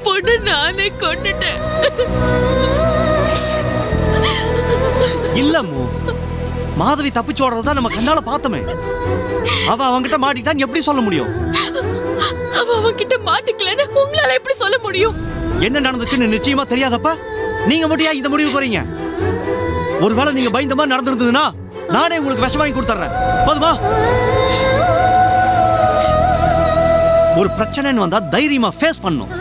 பொண்ணு நானே கொன்னுட்டேன். இல்லம்மோ, மாதவி தப்பிச்சோடுறதா நம்ம கண்ணால பார்த்தோமே. அவ அவங்கிட்ட மாட்டிட்டான் எப்படி சொல்ல முடியும்? அவ அவங்கிட்ட மாட்டிக்கலன்னு உங்களால எப்படி சொல்ல முடியும்? என்ன நடந்துச்சுன்னு நிச்சயமா தெரியாதப்ப நீங்க மட்டும் ஏன் இந்த முடிவு போறீங்க? ஒருவேளை நீங்க பயந்த மாதிரி நடந்திருந்ததுன்னா நானே உங்களுக்கு விஷம் வாங்கி கொடுத்துறேன். போதுமா? ஒரு பிரச்சனைன்னு வந்தா தைரியமா ஃபேஸ் பண்ணணும்.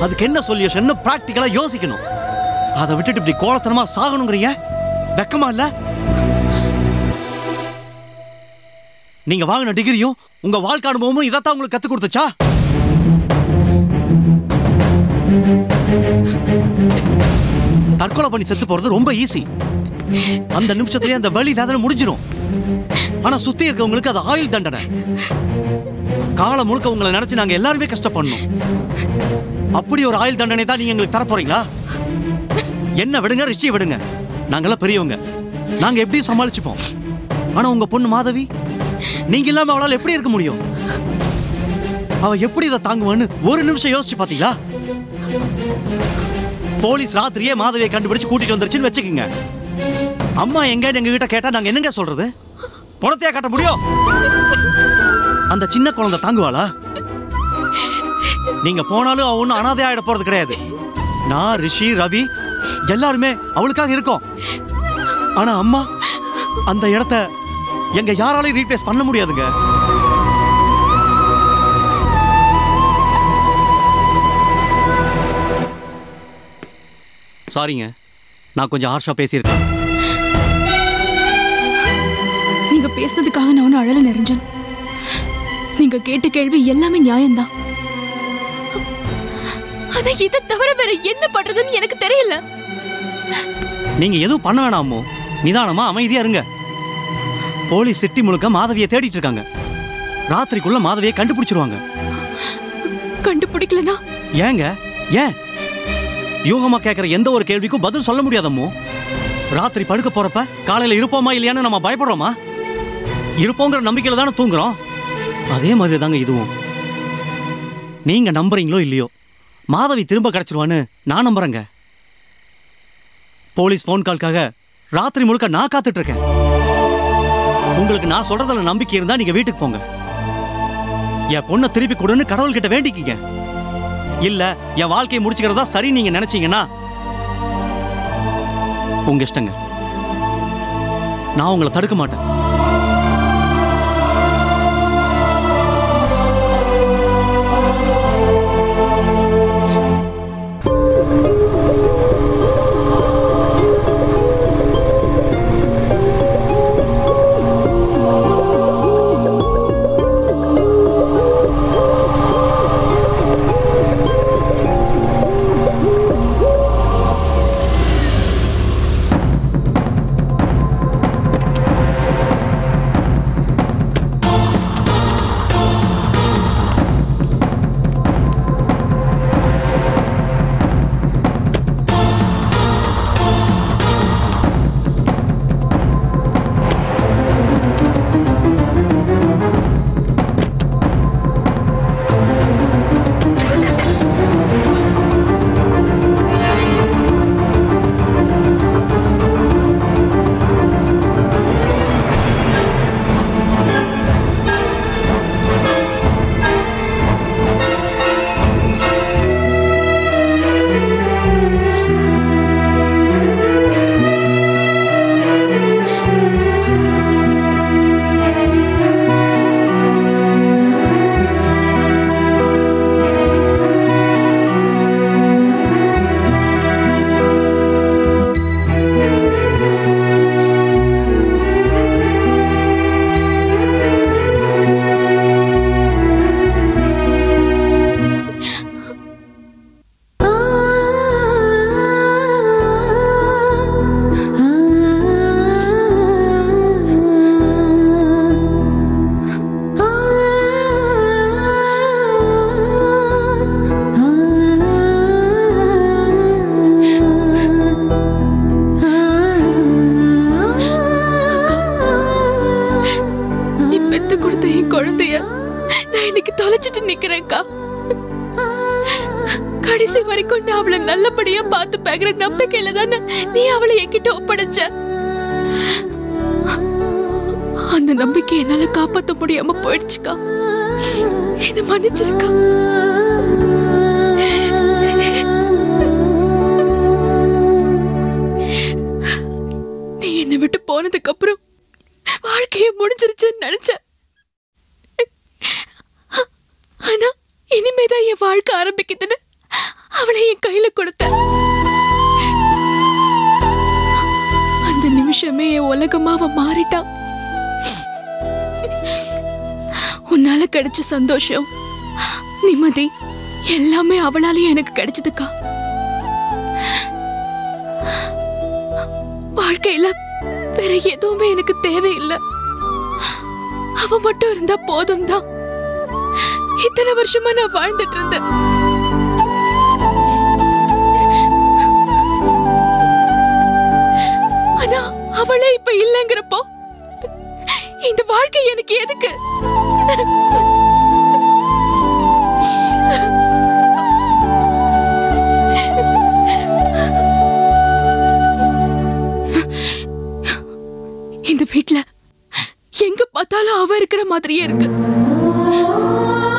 அதுக்கு என்ன சொல்யூஷன் பிராக்டிகலா யோசிக்கணும். அதை விட்டுட்டு இப்படி கோலத்தனமா சாகணுங்கிறீங்க. வெக்கமா இல்ல? நீங்க வாங்கின டிகிரியும் உங்க வாழ்க்கை அனுபவமும் இதைத்தான் உங்களுக்கு கத்து கொடுத்துச்சா? தற்கொலை பண்ணி செத்து போறது ரொம்ப ஈஸி. அந்த நிமிஷத்துலயே அந்த வலி வேதனை முடிஞ்சிடும். ஆனா சுத்தி இருக்கவங்களுக்கு அது ஆயுள் தண்டனை. காலம் முழுக்க உங்களை நினைச்சு நாங்க எல்லாருமே கஷ்டப்படணும். அப்படி ஒரு ஆயுள் தண்டனை தான் நீங்க எங்களுக்கு தர போறீங்களா? என்ன விடுங்க, ரிஷியை விடுங்க. நாங்கெல்லாம் பெரியவங்க, நாங்க எப்படி சமாளிச்சுப்போம். ஆனா உங்க பொண்ணு மாதவி, நீங்க இல்லாம அவளால் எப்படி இருக்க முடியும்? அவ எப்படி இதை தாங்குவான்னு ஒரு நிமிஷம் யோசிச்சு பாத்தீங்களா? போலீஸ் ராத்திரியே மாதவியை கண்டுபிடிச்சு கூட்டிட்டு வந்துருச்சுன்னு வச்சுக்கோங்க. அம்மா எங்க எங்க கிட்ட கேட்டா நாங்க என்னங்க சொல்றது? பணத்தையா காட்ட முடியும்? அந்த சின்ன குழந்தை தாங்குவாளா? நீங்க போனாலும் அவ ஒன்னும் அனாதை ஆயிட போறது கிடையாது. நான், ரிஷி, ரவி எல்லாருமே அவளுக்காக இருக்கோம். ஆனா அம்மா அந்த இடத்த எங்க யாராலையும் ரீப்ளேஸ் பண்ண முடியாதுங்க. சாரிங்க, நான் கொஞ்சம் ஹார்ஷா பேசியிருக்கேன். நீங்க பேசினதுக்காக நான் ஒன்னும் அழல நிரஞ்சன். நீங்க கேட்ட கேள்வி எல்லாமே நியாயம்தான். ஆனா இதை தவிர வேற என்ன பண்றதுன்னு எனக்கு தெரியல. நீங்க எதுவும் பண்ண வேணாமோ, நிதானமா அமைதியா இருங்க. போலீஸ் சிட்டி முழுக்க மாதவியை தேடிட்டு இருக்காங்க. ராத்திரிக்குள்ள மாதவியை கண்டுபிடிச்சிருவாங்க. கண்டுபிடிக்கலனா ஏங்க? ஏன் யூகமா கேட்கிற எந்த ஒரு கேள்விக்கும் பதில் சொல்ல முடியாதம்மோ. ராத்திரி படுக்க போறப்ப காலையில இருப்போமா இல்லையான்னு நம்ம பயப்படுறோமா? இருப்போங்கிற நம்பிக்கையில தானே தூங்குறோம். அதே மாதிரி தாங்க இதுவும். நீங்க நம்புறீங்களோ இல்லையோ, மாதவி திரும்ப கிடைச்சிருவான்னு நான் நம்புறேங்க. போலீஸ் போன் கால்காக ராத்திரி முழுக்க நான் காத்துட்டு இருக்கேன். உங்களுக்கு நான் சொல்றதுல நம்பிக்கை இருந்தா நீங்க வீட்டுக்கு போங்க. என் பொண்ணை திருப்பி கொடுன்னு கடவுள்கிட்ட வேண்டிக்கிங்க. இல்ல என் வாழ்க்கையை முடிச்சுக்கிறதா சரி நீங்க நினைச்சீங்கன்னா உங்க இஷ்டங்க. நான் உங்களை தடுக்க மாட்டேன். குழந்தைய நான் இன்னைக்கு தொலைச்சிட்டு நிக்கிறேன்க்கா. கடைசி வரைக்கும் நான் அவளை நல்லபடியா பார்த்து பேக்கிற நம்பிக்கையில தானே நீ அவளை என்கிட்ட ஒப்படைச்ச. அந்த நம்பிக்கை என்னால காப்பாற்ற முடியாம போயிடுச்சுக்கா. என்ன மன்னிச்சிருக்கா. நீ என்னை விட்டு போனதுக்கு அப்புறம் வாழ்க்கைய முடிஞ்சிருச்சுன்னு நினைச்சேன். ஆனா இனிமேதான் என் வாழ்க்கை ஆரம்பிக்குதுன்னு அவளை என் கையில கொடுத்த. அந்த நிமிஷமே என் உலகமா அவ மாறிட்டா. உன்னால கிடைச்ச சந்தோஷம், நிம்மதி எல்லாமே அவளாலேயும் எனக்கு கிடைச்சதுக்கா. வாழ்க்கையில வேற எதுவுமே எனக்கு தேவையில்லை. அவ மட்டும் இருந்தா போதும் தான். இத்தனை வருஷமா நான் வாழ்ந்துட்டு இருந்தேன். ஆனா அவளே இப்ப இல்லங்கிறப்போ இந்த வாழ்க்கை எனக்கு எதுக்கு? இந்த வீட்ல எங்க பார்த்தாலும் அவ இருக்கிற மாதிரியே இருக்கு.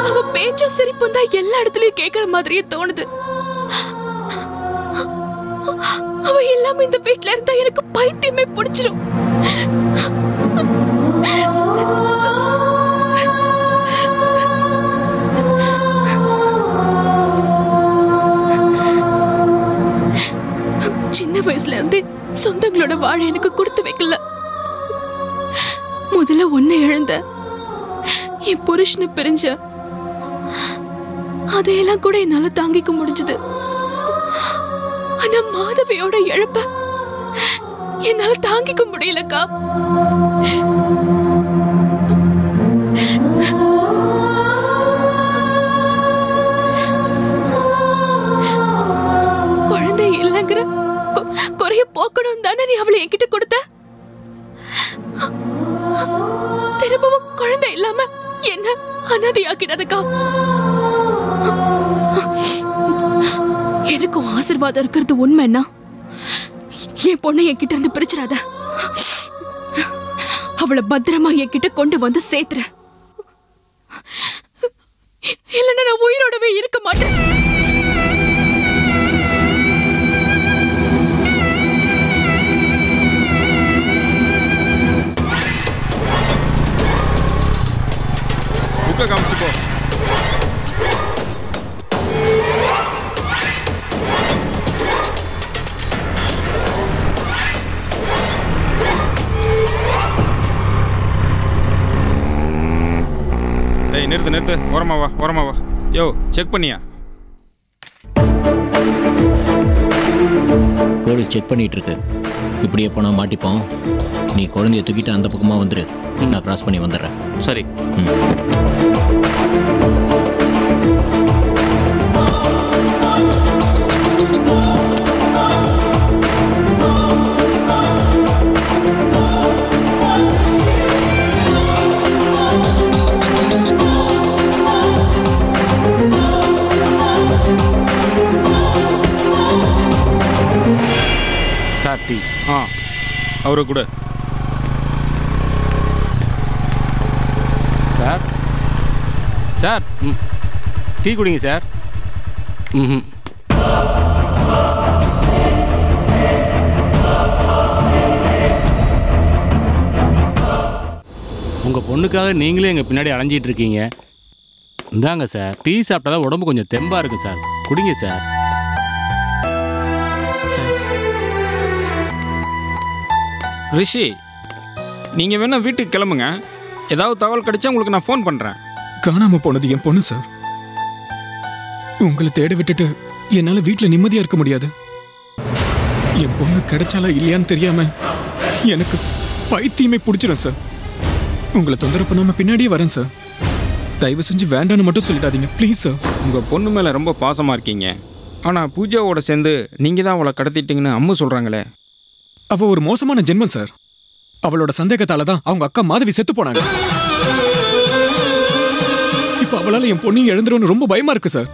அவ பேச்சும் சிரிப்பும் தான் எல்லா இடத்துலயும் கேட்கிற மாதிரியே தோணுது. அவ இல்லாம இந்த வீட்ல இருந்தா எனக்கு பைத்தியமே பிடிச்சிரும். சின்ன வயசுல இருந்து சொந்தங்களோட வாழ எனக்கு கொடுத்து வைக்கல. முதல்ல ஒன்ன இழந்த, என் புருஷனை பிரிஞ்ச. அதையெல்லாம் கூட என்னால தாங்கிக்க முடிஞ்சது. ஆனா மாதவியோட இழப்ப என்னால தாங்கிக்க முடியலக்கா. குழந்தை இல்லைங்கிற குறைய போக்கணும் தானே நீ அவளை என்கிட்ட கொடுத்த. திரும்பவும் குழந்தை இல்லாம என்ன அனாதையாக்கிடாதக்கா. எனக்கும் ஆசீர்வாதம் இருக்கிறது உண்மைன்னா என் பொண்ணை என்கிட்ட இருந்து பிரிச்சிடாத. அவளை பத்திரமா என்கிட்ட கொண்டு வந்து சேர்த்துற. இல்லைன்னா நான் உயிரோடவே இருக்க மாட்டேன். காமிச்சுக்கோ. ஏய் நிறுத்து நிறுத்து, ஓரமா வா ஓரமா வா. யோ செக் பண்ணியா? போலீஸ் செக் பண்ணிட்டு இருக்கு. இப்படியே போனா மாட்டிப்போம். நீ குழந்தைய தூக்கிட்டு அந்த பக்கமா வந்துரு. நான் கிராஸ் பண்ணி வந்துடுறேன். சரி. Sir tea. அவரு கூட சார். சார் டீ குடிங்க சார். உங்கள் பொண்ணுக்காக நீங்களே எங்கள் பின்னாடி அலைஞ்சிட்டு இருக்கீங்க. இந்தாங்க சார், டீ சாப்பிட்டா தான் உடம்பு கொஞ்சம் தெம்பாக இருக்கும் சார். குடிங்க சார். ரிஷி, நீங்கள் வேணா வீட்டுக்கு கிளம்புங்க. ஏதாவது தகவல் கிடைச்சா உங்களுக்கு நான் ஃபோன் பண்ணுறேன். காணாமல் போனது என் பொண்ணு சார். உங்களை தேட விட்டுட்டு என்னால் வீட்டில் நிம்மதியாக இருக்க முடியாது. என் பொண்ணு கிடைச்சாலா இல்லையான்னு தெரியாம எனக்கு பைத்தியமே பிடிச்சிடும் சார். உங்களை தொந்தரவு பண்ணாம பின்னாடியே வரேன் சார். தயவு செஞ்சு வேண்டான்னு மட்டும் சொல்லிடாதீங்க ப்ளீஸ் சார். உங்கள் பொண்ணு மேலே ரொம்ப பாசமாக இருக்கீங்க. ஆனால் பூஜாவோட சேர்ந்து நீங்கள் தான் அவளை கடத்திட்டீங்கன்னு அம்மு சொல்கிறாங்களே. அவ ஒரு மோசமான ஜென்மம் சார். அவளோட சந்தேகத்தால தான் அவங்க அக்கா மாதவி செத்து போனாங்க. இப்ப அவளால என் பொண்ணையும் எழுந்துருன்னு ரொம்ப பயமா இருக்கு சார்.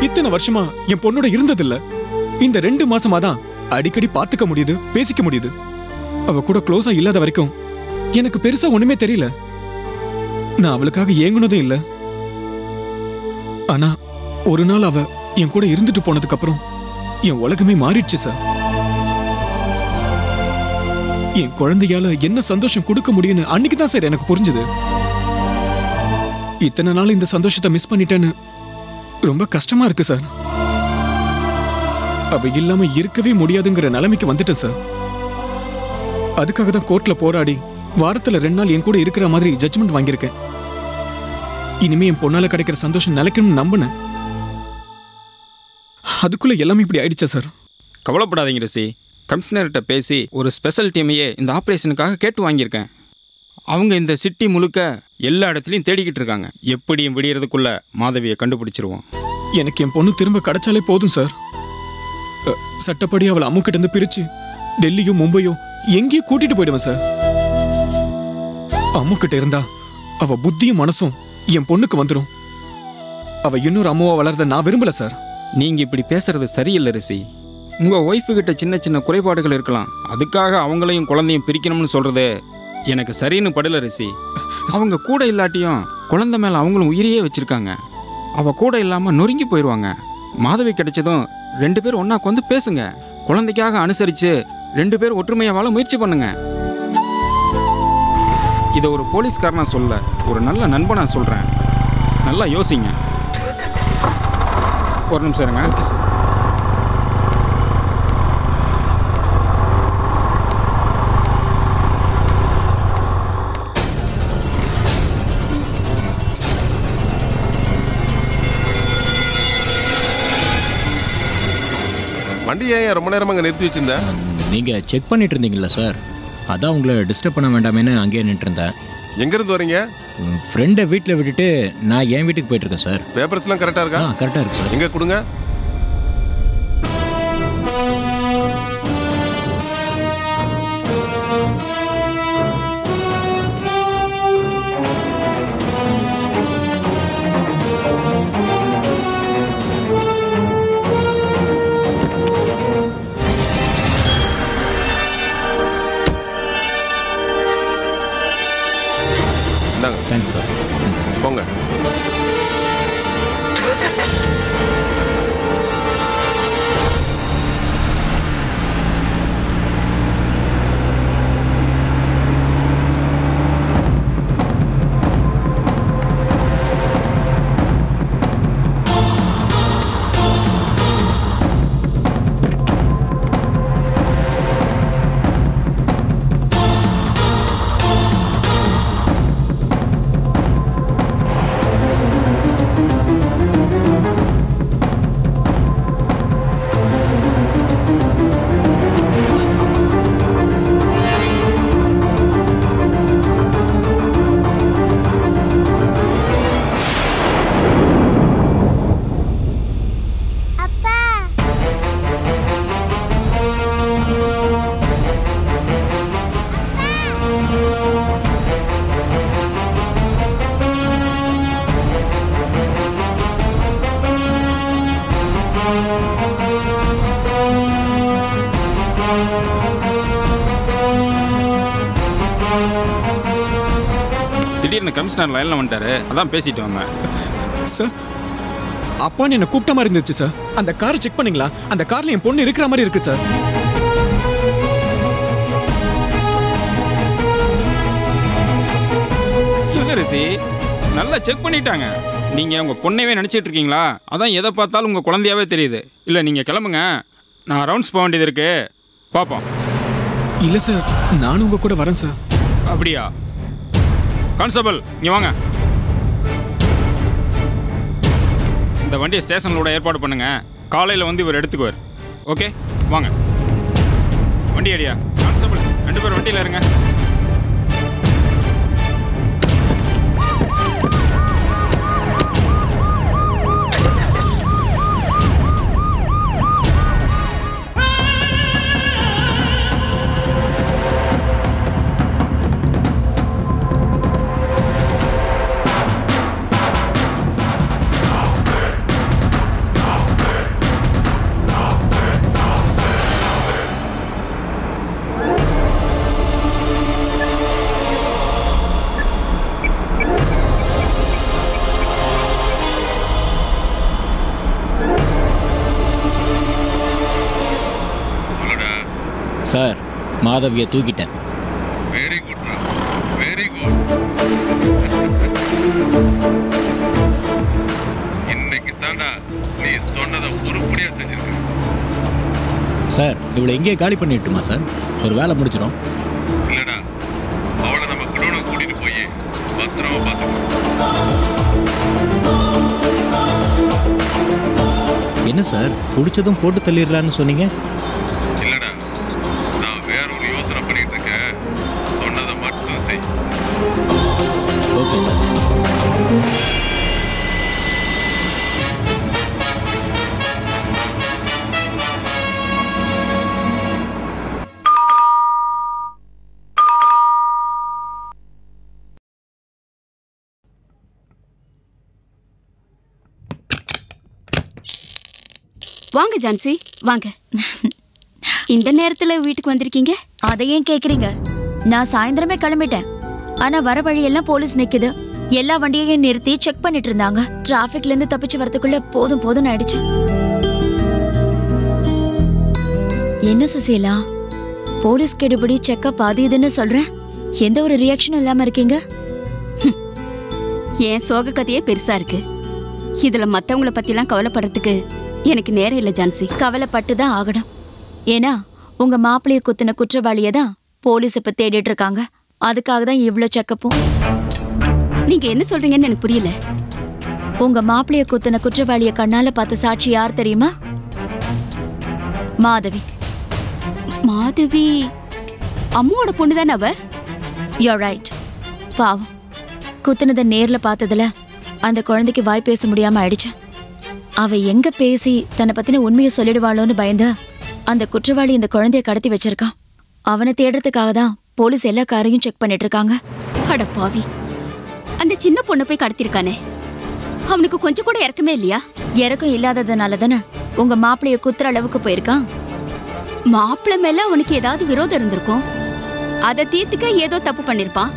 இத்தனை வருஷமா என் பொண்ணோட இருந்ததில்ல. இந்த 2 மாசமா தான் அடிக்கடி பாத்துக்க முடியுது, பேசிக்க முடியுது. அவ கூட க்ளோஸா இல்லாத வரைக்கும் எனக்கு பெருசா ஒண்ணுமே தெரியல. நான் அவளுக்காக ஏங்குனதும் இல்ல. ஆனா ஒரு நாள் அவ என் கூட இருந்துட்டு போனதுக்கு அப்புறம் என் உலகமே மாறிடுச்சு சார். என் குழந்தையால என்ன சந்தோஷம் கொடுக்க முடியும்னு அன்னைக்கு தான் சார் எனக்கு புரிஞ்சுது. இத்தனை நாள் இந்த சந்தோஷத்தை மிஸ் பண்ணிட்டேன்னு ரொம்ப கஷ்டமா இருக்கு சார். அவ இல்லாம இருக்கவே முடியாதுங்கிற நிலைமைக்கு வந்துட்டேன் சார். அதுக்காக தான் கோர்ட்ல போராடி வாரத்துல 2 நாள் என் கூட இருக்கிற மாதிரி ஜட்ஜ்மெண்ட் வாங்கியிருக்கேன். இனிமே என் பொண்ணால கிடைக்கிற சந்தோஷம் நிலைக்கணும்னு நம்பினேன். அதுக்குள்ள எல்லாமே இப்படி ஆயிடுச்சா சார்? கவலைப்படாதீங்க ரிஷி. கமிஷனர்கிட்ட பேசி ஒரு ஸ்பெஷல் டீமையே இந்த ஆப்ரேஷனுக்காக கேட்டு வாங்கியிருக்கேன். அவங்க இந்த சிட்டி முழுக்க எல்லா இடத்துலையும் தேடிக்கிட்டு இருக்காங்க. எப்படியும் விடியறதுக்குள்ள மாதவியை கண்டுபிடிச்சிருவோம். எனக்கு என் பொண்ணு திரும்ப கிடைச்சாலே போதும் சார். சட்டப்படி அவளை அம்முக்கிட்ட இருந்து பிரிச்சு டெல்லியும் மும்பையும் எங்கேயும் கூட்டிட்டு போயிடுவேன் சார். அம்முக்கிட்ட இருந்தா அவ புத்தியும் மனசும் என் பொண்ணுக்கு வந்துடும். அவ இன்னொரு அம்மாவா வளர்றத நான் விரும்பல சார். நீங்க இப்படி பேசுறது சரியில்லை ரிஷி. உங்க ஒய்ஃபு கிட்ட சின்ன சின்ன குறைபாடுகள் இருக்கலாம். அதுக்காக அவங்களையும் குழந்தையும் பிரிக்கணும்னு சொல்றது எனக்கு சரின்னு படல ரிஷி. அவங்க கூட இல்லாட்டியும் குழந்தை மேல அவங்களும் உயிரையே வச்சிருக்காங்க. அவ கூட இல்லாம நொறுங்கி போயிடுவாங்க. மாதவி கிடைச்சதும் 2 பேரும் ஒன்னா உட்காந்து பேசுங்க. குழந்தைக்காக அனுசரிச்சு 2 பேரும் ஒற்றுமையா வாழ முயற்சி பண்ணுங்க. இதை ஒரு போலீஸ்காரனா சொல்ல, ஒரு நல்ல நண்பனா சொல்றேன். நல்லா யோசிங்க. ஒரு நிமிஷம் இருங்க. Okay sir. வண்டி ஏன் ரொம்ப நேரமாக அங்கே நிறுத்தி வச்சிருந்த? நீங்கள் செக் பண்ணிட்டு இருந்தீங்களா சார்? அதான் உங்களை டிஸ்டர்ப் பண்ண வேண்டாமேன்னு அங்கேயே நின்றுருந்தேன். எங்கேருந்து வரீங்க? ஃப்ரெண்டை வீட்டில் விட்டுட்டு நான் என் வீட்டுக்கு போயிட்டுருக்கேன் சார். பேப்பர்ஸ்லாம் கரெக்டாக இருக்கா? கரெக்டாக இருக்கு சார். எங்கே கொடுங்க. Thanks sir. போங்க. திடீர்னு கமிஷனர் லைன்ல வந்துட்டாரு. அதான் பேசிட்டு வந்தேன். சார், அப்பான்னு என்ன கூப்பிட்ட மாதிரி இருந்துச்சு சார். அந்த காரை செக் பண்ணீங்களா? அந்த கார்ல என் பொண்ணு இருக்கிற மாதிரி இருக்கு சார். ரிஷி நல்லா செக் பண்ணிட்டாங்க. நீங்க உங்க பொண்ணையே நினைச்சிட்டு இருக்கீங்களா? அதான் எதை பார்த்தாலும் உங்க குழந்தையாவே தெரியுது. இல்ல நீங்க கிளம்புங்க, நான் ரவுண்ட்ஸ் போக வேண்டியது இருக்கு. பாப்போம். இல்ல சார், நானும் உங்க கூட வரேன் சார். அப்படியா? கான்ஸ்டபிள் இங்க வாங்க. இந்த வண்டியை ஸ்டேஷனோட ஏற்பாடு பண்ணுங்க. காலையில் வந்து இவர் எடுத்துக்குவார். ஓகே வாங்க. வண்டி அடியா. கான்ஸ்டபிள்ஸ் 2 பேர் வண்டியில் இருங்க. மாதவியை தூக்கிட்டேன். Very good very good. இன்னைக்கு தாண்டா நீ சொன்னதை உருப்படியா செஞ்சிருக்க. சார் இவளை எங்கேயே காலி பண்ணிட்டுமா சார்? ஒரு வேலை முடிச்சிடும். இல்லடா, அவளை நம்ம குடோனுக்கு கூட்டிட்டு போய் பத்திரமா பார்த்துக்கணும். என்ன சார் பிடிச்சதும் போட்டு தள்ளிடலான்னு சொன்னீங்க? இல்லடா, நான் வேற ஒரு யோசனை பண்ணிட்டு இருக்கேன். சொன்னதை மட்டும் செய். Okay sir. வாங்க ஜான்சி, வாங்க. இந்த நேரத்துல வீட்டுக்கு வந்திருக்கீங்க? அதை ஏன் கேக்குறீங்க? நான் சாயந்தரமே கிளம்பிட்டேன். ஆனா வர வழியெல்லாம் போலீஸ் நிக்குது. எல்லா வண்டியையும் நிறுத்தி செக் பண்ணிட்டு இருந்தாங்க. டிராபிக்ல இருந்து தப்பிச்சு வரதுக்குள்ள போதும் போதும் ஆயிடுச்சு. என்ன சுசீலா, போலீஸ் கெடுபடி செக்கப் அது இதுன்னு சொல்றேன், எந்த ஒரு ரியாக்ஷனும் இல்லாம இருக்கீங்க? என் சோக கதையே பெருசா இருக்கு. இதுல மத்தவங்கள பத்திலாம் கவலைப்படுறதுக்கு எனக்கு நேரம் இல்ல ஜான்சி. கவலைப்பட்டு தான் ஆகணும். ஏன்னா உங்க மாப்பிளைய குத்தின குற்றவாளியை தான் போலீஸ் இப்ப தேடிட்டு இருக்காங்க. அதுக்காக தான் இவ்ளோ செக்கப்பும். நீங்க என்ன சொல்றீங்கன்னு எனக்கு புரியல. உங்க மாப்பிளைய குத்தின குற்றவாளிய கண்ணால பார்த்த சாட்சி யார் தெரியுமா? மாதவி. மாதவி அம்மாவோட பொண்ணு தானே அவ? You're right. பாவம், குத்துனதை நேர்ல பார்த்ததுல அந்த குழந்தைக்கு வாய் பேச முடியாம ஆயிடுச்சு. அவ எங்க பேசி தன்னை பத்தின உண்மையை சொல்லிடுவாளோன்னு பயந்து அந்த குற்றவாளி இந்த குழந்தைய கடத்தி வச்சிருக்கான். அவனை தேடுறதுக்காக தான் போலீஸ் எல்லா காரையும் செக் பண்ணிட்டு இருக்காங்க. அட பாவி, அந்த சின்ன பொண்ணை போய் கடத்திருக்கானே, அவனுக்கு கொஞ்சம் கூட இறக்கமே இல்லையா? இறக்கம் இல்லாததுனால தானே உங்க மாப்பிளைய குத்துற அளவுக்கு போயிருக்கான். மாப்பிள்ளை மேல அவனுக்கு ஏதாவது விரோதம் இருந்திருக்கும். அதை தீர்த்துக்க ஏதோ தப்பு பண்ணிருப்பான்.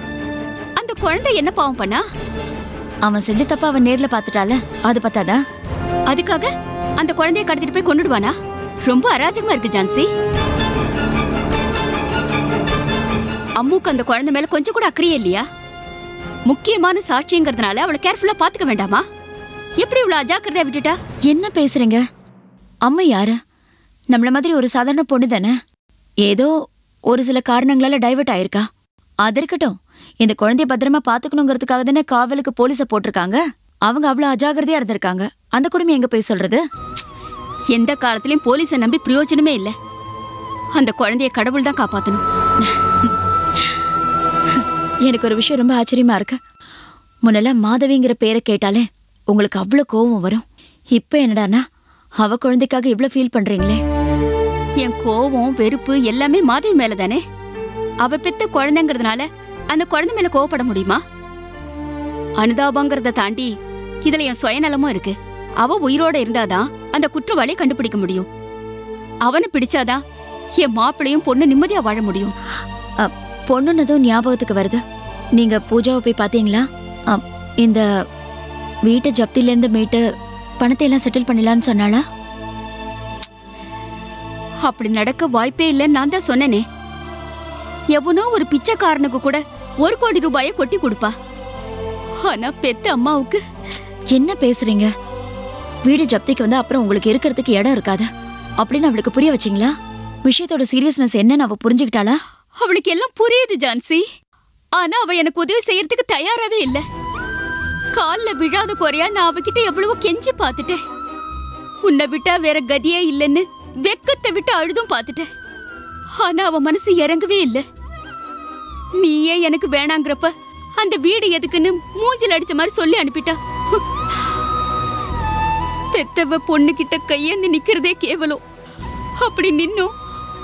அந்த குழந்தை என்ன பாவம் பண்ணா? அவன் செஞ்ச தப்ப அவன் நேர்ல பாத்துட்டால, அது பத்தாதா? அதுக்காக அந்த குழந்தைய கடத்திட்டு போய் கொண்டுடுவானா? ரொம்ப அராஜகமா இருக்கு ஜான்சி. அம்முக்கு அந்த குழந்தை மேல கொஞ்சம் கூட அக்கறையே இல்லையா? முக்கியமான சாட்சிங்கிறதுனால அவளை கேர்ஃபுல்லா பாத்துக்க வேண்டாமா? எப்படி இவ்வளவு அஜாக்கிரதையா விட்டுட்டா? என்ன பேசுறீங்க? அம்மா யாரு? நம்மள மாதிரி ஒரு சாதாரண பொண்ணு தானே. ஏதோ ஒரு சில காரணங்களால டைவர்ட் ஆயிருக்கா. அது இருக்கட்டும், இந்த குழந்தைய பத்திரமா பாத்துக்கணுங்கிறதுக்காக தானே காவலுக்கு போலீஸ போட்டிருக்காங்க. அவங்க அவ்வளவு அஜாகிரதையா இருந்திருக்காங்க. அந்த குடும்பம் எங்க போய் சொல்றது? எந்த காலத்திலயும் போலீஸை நம்பி பிரயோஜனமே இல்லை. அந்த குழந்தைய கடவுள் தான் காப்பாத்தணும். எனக்கு ஒரு விஷயம் ரொம்ப ஆச்சரியமா இருக்கு. முன்னெல்லாம் மாதவிங்கிற பேரை கேட்டாலே உங்களுக்கு அவ்வளவு கோவம் வரும். இப்ப என்னடானா அவ குழந்தைக்காக இவ்வளவு ஃபீல் பண்றீங்களே. என் கோவம் வெறுப்பு எல்லாமே மாதவி மேல தானே. அவ பெத்த குழந்தைங்கிறதுனால அந்த குழந்தை மேல கோவப்பட முடியுமா? அனுதாபங்கிறத தாண்டி இதுல என் சுயநலமும் இருக்கு. அவ உயிரோட இருந்தாதான் அந்த குற்றவாளியை கண்டுபிடிக்க முடியும். அவனை பிடிச்சாதான் என் மாப்பிளையும் பொண்ணு நிம்மதியா வாழ முடியும். பொண்ணுன்னதும் ஞாபகத்துக்கு வருது. நீங்க பூஜாவை போய் பாத்தீங்களா? இந்த வீட்டை ஜப்தில இருந்து மீட்டு பணத்தை எல்லாம் செட்டில் பண்ணலான்னு சொன்னாளா? அப்படி நடக்க வாய்ப்பே இல்லைன்னு நான் தான் சொன்னேனே. எவனோ ஒரு பிச்சைக்காரனுக்கு கூட 1 கோடி ரூபாயை கொட்டி கொடுப்பா. ஆனா பெத்த அம்மாவுக்கு. என்ன பேசுறீங்க? வீடு ஜப்திக்கு வந்து அப்புறம் உங்களுக்கு இருக்கிறதுக்கு இடம் இருக்காது அப்படின்னு அவளுக்கு புரிய வச்சிங்களா? விஷயத்தோட சீரியஸ்னஸ் என்னன்னு அவ புரிஞ்சுக்கிட்டாளா? அவளுக்கு எல்லாம் புரியுது ஜான்சி. ஆனா அவ எனக்கு உதவி செய்யறதுக்கு தயாராவே இல்ல. கால்ல விழாத குறையா நான் அவகிட்ட எவ்வளவோ கெஞ்சி பாத்துட்டேன். உன்னை விட்டா வேற கதியே இல்லைன்னு வெக்கத்தை விட்டு அழுதும் பாத்துட்டேன். ஆனா அவ மனசு இறங்கவே இல்ல. நீயே எனக்கு வேணாங்கிறப்ப அந்த வீடு எதுக்குன்னு மூஞ்சில் அடிச்ச மாதிரி சொல்லி அனுப்பிட்டா. பெத்தவ பொண்ணு கிட்ட கையேந்து நிக்கிறதே கேவலம். அப்படி நின்னும்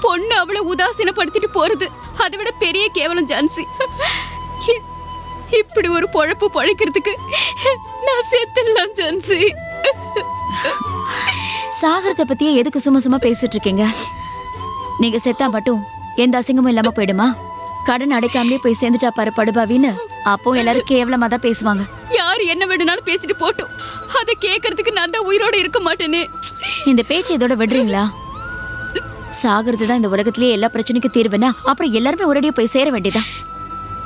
பொண்ணு அவளை உதாசீனப்படுத்திட்டு போறது அதை விட பெரிய கேவலம் ஜான்சி. இப்படி ஒரு பொழப்பு பொழைக்கிறதுக்கு நான் செத்துடலாம் ஜான்சி. சாகரத்தை பத்தியே எதுக்கு சும்மா சும்மா பேசிட்டு இருக்கீங்க? நீங்க செத்தா மட்டும் எந்த அசிங்கமும் இல்லாம போயிடுமா? கடன் அடைக்காமலே போய் சேர்ந்துட்டா பாரு படுபாவின்னு அப்போ எல்லாரும் கேவலமா தான் பேசுவாங்க. யாரு என்ன வேணும்னாலும் பேசிட்டு போட்டோம். அதை கேட்கறதுக்கு நான் தான் உயிரோட இருக்க மாட்டேன்னு. இந்த பேச்சு இதோட விடுறீங்களா? சாகிறது தான் இந்த உலகத்திலேயே எல்லா பிரச்சனைக்கும் தீர்வுனா அப்புறம் எல்லாருமே ஒரேடியா போய் சேர வேண்டியதான்.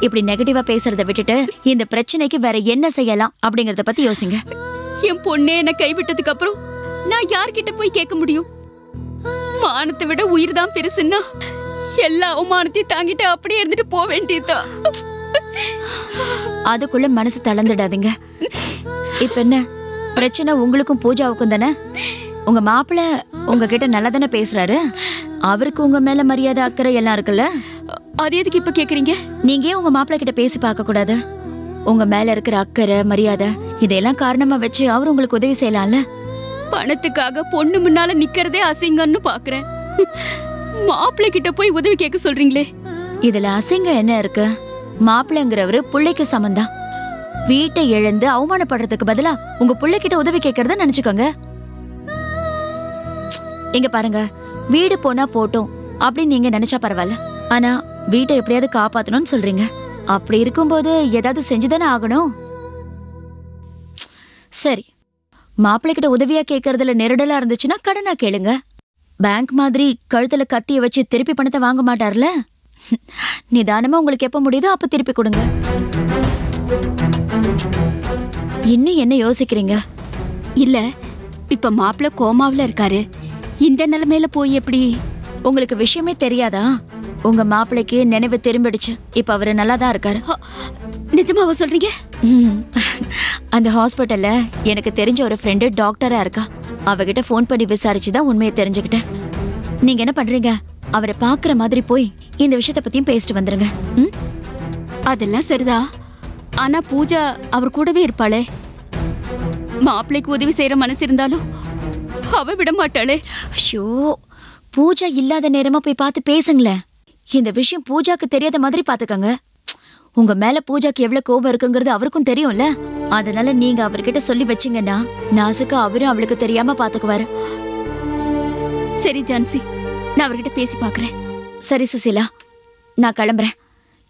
இப்படி நெகட்டிவா பேசுறத விட்டுட்டு இந்த பிரச்சனைக்கு வேற என்ன செய்யலாம் அப்படிங்கறத பத்தி யோசிங்க. என் பொண்ணே என்ன கைவிட்டதுக்கு அப்புறம் நான் யார்கிட்ட போய் கேட்க முடியும்? மானத்தை விட உயிர் தான் பெருசுன்னா எல்லா அவமானத்தையும் தாங்கிட்டு அப்படியே இருந்துட்டு போக வேண்டியதுதான். அதுக்குள்ள மனசு தளர்ந்துடாதீங்க. இப்ப என்ன பிரச்சனை உங்களுக்கும் பூஜாவுக்கும் தானே? உங்க மாப்பிள்ள உங்ககிட்ட நல்லா தானே பேசுறாரு. அவருக்கு உங்க மேல மரியாதை அக்கறை எல்லாம் இருக்குல்ல. அது எதுக்கு இப்ப கேக்குறீங்க? நீங்க உங்க மாப்பிள்ள கிட்ட பேசி பார்க்க கூடாது? உங்க மேல இருக்கிற அக்கறை மரியாதை இதெல்லாம் காரணமா வச்சு அவர் உங்களுக்கு உதவி செய்யலாம்ல. பணத்துக்காக பொண்ணு முன்னால நிக்கிறதே அசிங்கம்னு பாக்குறேன். மாப்பிள்ளை கிட்ட போய் உதவி கேட்க சொல்றீங்களே. இதுல அசிங்கம் என்ன இருக்கு? மாப்பிள்ளைங்கிறவரு புள்ளைக்கு சமந்தான். வீட்டை இழந்து அவமானப்படுறதுக்கு பதிலா உங்க புள்ளைகிட்ட உதவி கேட்கறத நினைச்சுக்கோங்க. இங்க பாருங்க, வீடு போனா போட்டோம் அப்படின்னு நீங்க நினைச்சா பரவாயில்ல. ஆனா வீட்டை எப்படியாவது காப்பாத்தணும்னு சொல்றீங்க. அப்படி இருக்கும்போது ஏதாவது செஞ்சுதானே ஆகணும். சரி, மாப்பிள்ளை கிட்ட உதவியா கேட்கறதுல நெருடலா இருந்துச்சுன்னா கடனா கேளுங்க. பேங்க் மாதிரி கழுத்துல கத்திய வச்சு திருப்பி பணத்தை வாங்க மாட்டார்ல. நிதானமா உங்களுக்கு எப்ப முடியுதோ அப்ப திருப்பி கொடுங்க. இன்னும் என்ன யோசிக்கிறீங்க? இல்ல, இப்ப மாப்பிள்ளை கோமாவுல இருக்காரு. இந்த நிலைமையில போய் எப்படி? உங்களுக்கு விஷயமே தெரியாதா? உங்க மாப்பிள்ளைக்கு நினைவு திரும்பிடுச்சு. இப்ப அவரு நல்லா தான் இருக்காரு. நிஜமாவா சொல்றீங்க? அந்த ஹாஸ்பிட்டல்ல எனக்கு தெரிஞ்ச ஒரு ஃப்ரெண்டு டாக்டரா இருக்கா. அவகிட்ட ஃபோன் பண்ணி விசாரிச்சுதான் உண்மையை தெரிஞ்சுக்கிட்டேன். நீங்க என்ன பண்றீங்க? அவரை பாக்குற மாதிரி போய் இந்த விஷயத்த பத்தியும் பேசிட்டு வந்துருங்க. அதெல்லாம் சரிதா. ஆனா பூஜா அவர் கூடவே இருப்பாளே. மாப்பிள்ளைக்கு உதவி செய்யற மனசு இருந்தாலும் அவ விட மாட்டாளே. ஐயோ, பூஜா இல்லாத நேரமா போய் பார்த்து பேசுங்களேன். இந்த விஷயம் பூஜாக்கு தெரியாத மாதிரி பாத்துக்கங்க. உங்க மேல பூஜாக்கு எவ்வளவு கோபம் இருக்குங்கிறது அவருக்கும் தெரியும்ல. அதனால நீங்க அவர்கிட்ட சொல்லி வச்சீங்கன்னா நாசுக்கா அவரும் அவளுக்கு தெரியாம பாத்துக்குவாரு. சரி ஜான்சி, நான் அவர்கிட்ட பேசி பாக்குறேன். சரி சுசீலா, நான் கிளம்புறேன்.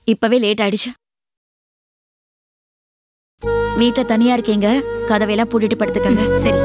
இப்பவே லேட் ஆயிடுச்சு. வீட்டை தனியா இருக்கீங்க, கதவையெல்லாம் பூட்டிட்டு படுத்துக்கங்க. சரி.